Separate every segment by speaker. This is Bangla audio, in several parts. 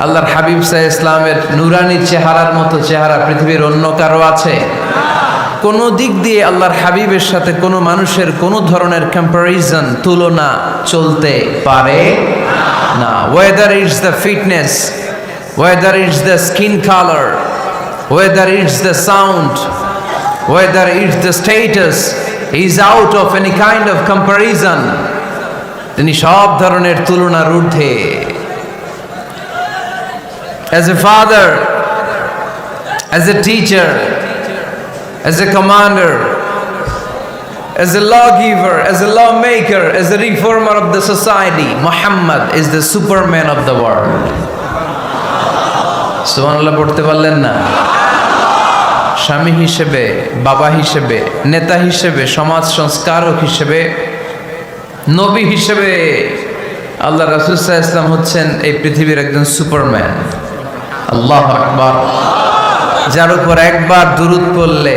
Speaker 1: আল্লাহর হাবিব সাল্লাল্লাহু আলাইহি ইসলামের নুরানি চেহারার মতো চেহারা পৃথিবীর অন্য কারো আছে? কোনো দিক দিয়ে আল্লাহর হাবিবের সাথে কোনো মানুষের কোনো ধরনের কম্প্যারিজন, তুলনা চলতে পারে না। Whether it's the fitness, whether it's the skin colour, whether it's the sound, whether it's the status, he is out of any kind of comparison. তিনি সব ধরনের তুলনার ঊর্ধ্বে। As a father, as a teacher, as a commander, as a lawgiver, as a lawmaker, as a reformer of the society, Muhammad is the superman of the world. সুবহানাল্লাহ পড়তে পারলেন না? স্বামী হিসেবে, বাবা হিসেবে, নেতা হিসেবে, সমাজ সংস্কারক হিসেবে, নবী হিসেবে আল্লাহ রাসূল সাল্লাল্লাহু আলাইহি ওয়াসাল্লাম হচ্ছেন এই পৃথিবীর একজন সুপারম্যান। আল্লাহু আকবার। যার উপর একবার দুরূদ পড়লে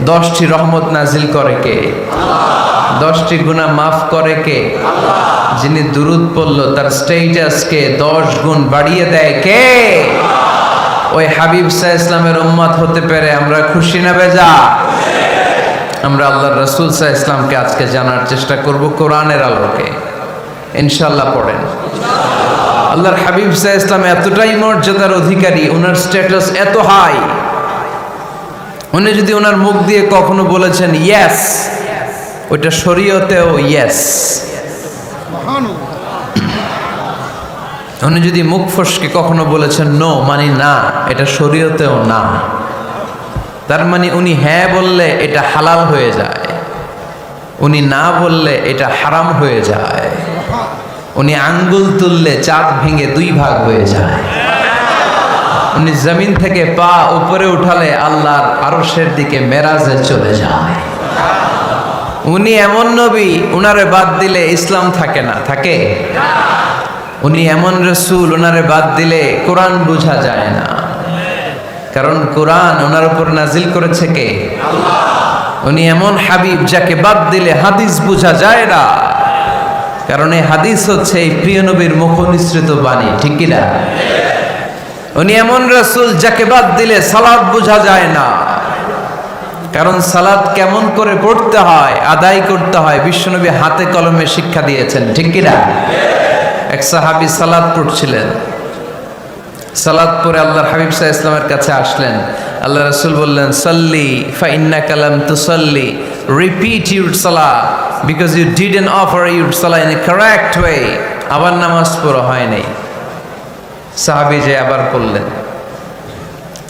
Speaker 1: 10টি রহমত নাজিল করে কে? 10টি গুনাহ মাফ করে কে? যিনি দুরূদ পড়ল তার স্ট্যাটাসকে 10 গুণ বাড়িয়ে দেয় কে? ওই হাবিব সাল্লাল্লাহু আলাইহি ওয়াসাল্লামের উম্মত হতে পেরে আমরা খুশি না বেজা? আমরা আল্লাহর রাসূল সাল্লাল্লাহু আলাইহি ওয়াসাল্লামকে আজকে জানার চেষ্টা করব কোরআনের আলোকে। ইনশাআল্লাহ পড়েন। আল্লাহর হাবিব সাল্লাল্লাহু আলাইহি ওয়াসাল্লাম এতটাই মর্যাদার অধিকারী, ওনার স্ট্যাটাস এত হাই, উনি যদি ওনার মুখ দিয়ে কখনো বলেছেন ইয়েস, ওইটা শরীয়তেও ইয়েস। উনি যদি মুখ ফসকে কখনো বলেছেন নো, মানে না, এটা শরীয়তেও না। তার মানে উনি হ্যাঁ বললে এটা হালাল হয়ে যায়, উনি না বললে এটা হারাম হয়ে যায়। উনি আঙ্গুল তুললে চাঁদ ভেঙে 2 ভাগ হয়ে যায়। উনি জমিন থেকে পা উপরে উঠালে আল্লাহর আরশের দিকে মেরাজে চলে যায়। উনি এমন নবী, উনারে বাদ দিলে ইসলাম থাকে না, থাকে? উনি এমন রাসূল, উনারে বাদ দিলে কোরআন বোঝা যায় না। কারণ কোরআন ওনার উপর নাজিল করেছে কে? আল্লাহ। উনি এমন হাবিব যাকে বাদ দিলে হাদিস বোঝা যায় না। কারণ এই হাদিস হচ্ছে এই প্রিয় নবীর মুখ নিঃসৃত বাণী, ঠিক কি না? উনি এমন রাসূল যাকে বাদ দিলে সালাত বোঝা যায় না। কারণ সালাত কেমন করে পড়তে হয়, আদায় করতে হয় বিশ্বনবী হাতে কলমে শিক্ষা দিয়েছেন, ঠিক কি না? এক সাহাবী সালাত পড়ছিলেন, সালাত পড়ে আল্লাহর হাবিব সাল্লাল্লাহু আলাইহি ওয়াসাল্লামের কাছে আসলেন। আল্লাহ রাসূল বললেন সাল্লি ফা ইন্নাকা লাম তুসাল্লি, রিপিট ইউর সালাহ because you didn't offer your সালাহ ইন এ কারেক্ট ওয়ে। আবার নামাজ পড়া হয় নাই। সাহাবী যে আবার পড়লেন,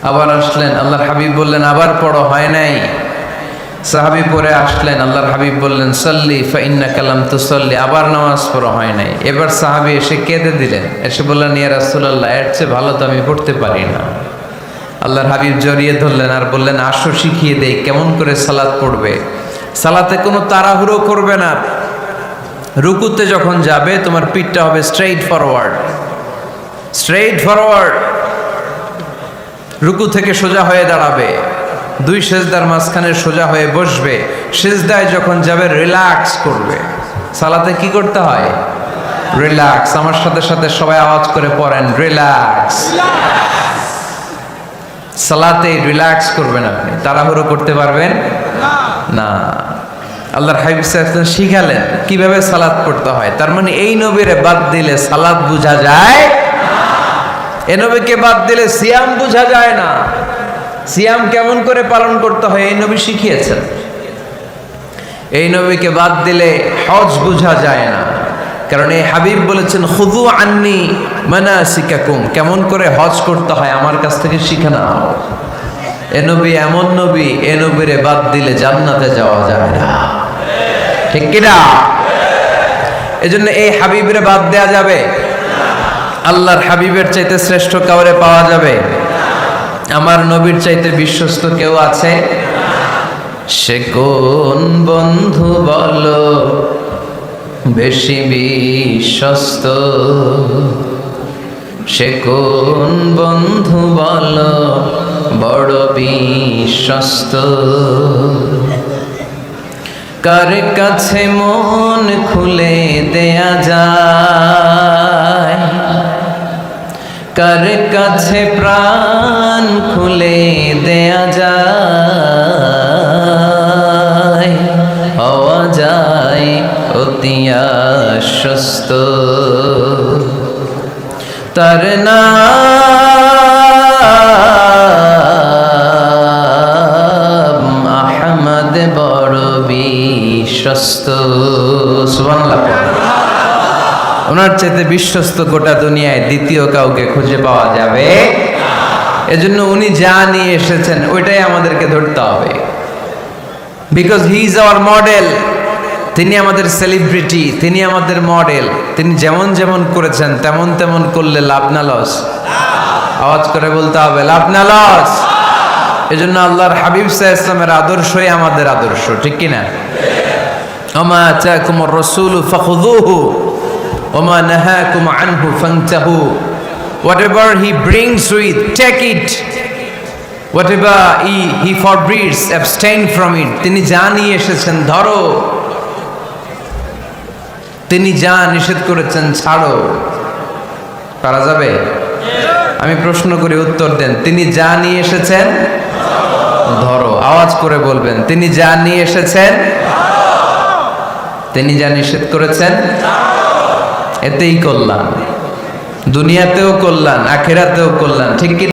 Speaker 1: আবার আসলেন, আল্লাহর হাবিব বললেন আবার পড়ো, হয় নাই। সাহাবী পড়ে আসলেন, আল্লাহর হাবিব বললেন সাল্লি ফা ইন্নাকা লাম তুসাল্লি, আবার নামাজ পড়া হয় নাই। এবার সাহাবী এসে কেঁদে দিলেন, এসে বললেন ইয়া রাসূলুল্লাহ, এর চেয়ে ভালো তো আমি পড়তে পারি না। আল্লাহর হাবিব জড়িয়ে ধরলেন আর বললেন আসো শিখিয়ে দেই কেমন করে সালাত পড়বে। সালাতে কোনো তাড়াহুড়ো করবে না। রুকুতে যখন যাবে তোমার পিঠটা হবে স্ট্রেইট ফরওয়ার্ড, স্ট্রেইট ফরওয়ার্ড। রুকু থেকে সোজা হয়ে দাঁড়াবে, 2 সেজদার মাঝখানে সোজা হয়ে বসবে। সেজদায় যখন যাবে রিল্যাক্স করবে। সালাতে কি করতে হয়? রিল্যাক্স। আমার সাথে সাথে সবাই আওয়াজ করে পড়েন রিল্যাক্স। সালাতে রিল্যাক্স করবেন আপনি, তাড়াহুড়ো করতে পারবেন না। আল্লাহর হাবিব সাল্লাল্লাহু আলাইহি ওয়াসাল্লাম শিখালেন কিভাবে সালাত পড়তে হয়। তার মানে এই নবীরে বাদ দিলে সালাত বোঝা যায়, এই নবীকে বাদ দিলে সিয়াম বোঝা যায় না। সিয়াম কেমন করে পালন করতে হয় এই নবী শিখিয়েছেন। এই নবীকে বাদ দিলে হজ বোঝা যায় না। কারণ এই হাবিব বলেছেন খুযু আন্নি মানাসিকাকুম, কেমন করে হজ করতে হয় আমার কাছ থেকে শিখে নাও। এ নবী এমন নবী, এ নবীরে বাদ দিলে জান্নাতে যাওয়া যায় না, ঠিক কি না? এজন্য এই হাবিবরে বাদ দেয়া যাবে? আল্লাহর হাবিবের চাইতে শ্রেষ্ঠ কাউরে পাওয়া যাবে? আমার নবীর চাইতে বিশ্বস্ত কেউ আছে? সে কোন বন্ধু বলো বেশি বিশ্বস্ত, সে কোন বন্ধু বলো বড় বিশ্বস্ত। কার কাছে মন খুলে দেয়া যায়, কার কাছে প্রাণ খুলে দেয়া যায়, হওয়া যায় অতি আশ্বস্ত। তার নাম আহমদ বড় বিশ্বস্ত। সুবহানাল্লাহ। ওনার চাইতে বিশ্বস্ত গোটা দুনিয়ায় দ্বিতীয় কাউকে খুঁজে পাওয়া যাবে। এজন্য উনি যা নিয়ে এসেছেন ওইটাই আমাদেরকে ধরতে হবে, because he is our model. তিনি আমাদের সেলিব্রিটি, তিনি আমাদের মডেল। তিনি যেমন যেমন করেছেন তেমন তেমন করলে লাভ না লস? আওয়াজ করে বলতে হবে, লাভ না লস? এজন্য আল্লাহর হাবিব সাল্লাল্লাহু আলাইহি ওয়াসাল্লামের আদর্শই আমাদের আদর্শ, ঠিক কিনা? ওমা আতাকুমুর রাসূলু ফাখুযুহু ওমা নাহাকুম আনহু ফান্তাহু। Whatever he brings with, take it. Whatever he forbids, abstain from it. তিনি যা নিয়ে এসেছেন ধরো, তিনি যা নিষেধ করেছেন ছাড়ো। পারা যাবে? আমি প্রশ্ন করি, উত্তর দেন। তিনি যা নিয়ে এসেছেন ধরো। আওয়াজ করে বলবেন, তিনি যা নিয়ে এসেছেন, তিনি যা নিষেধ করেছেন এতেই কল্যাণ, দুনিয়াতেও কল্যাণ, আখিরাতেও কল্যাণ, ঠিক কি?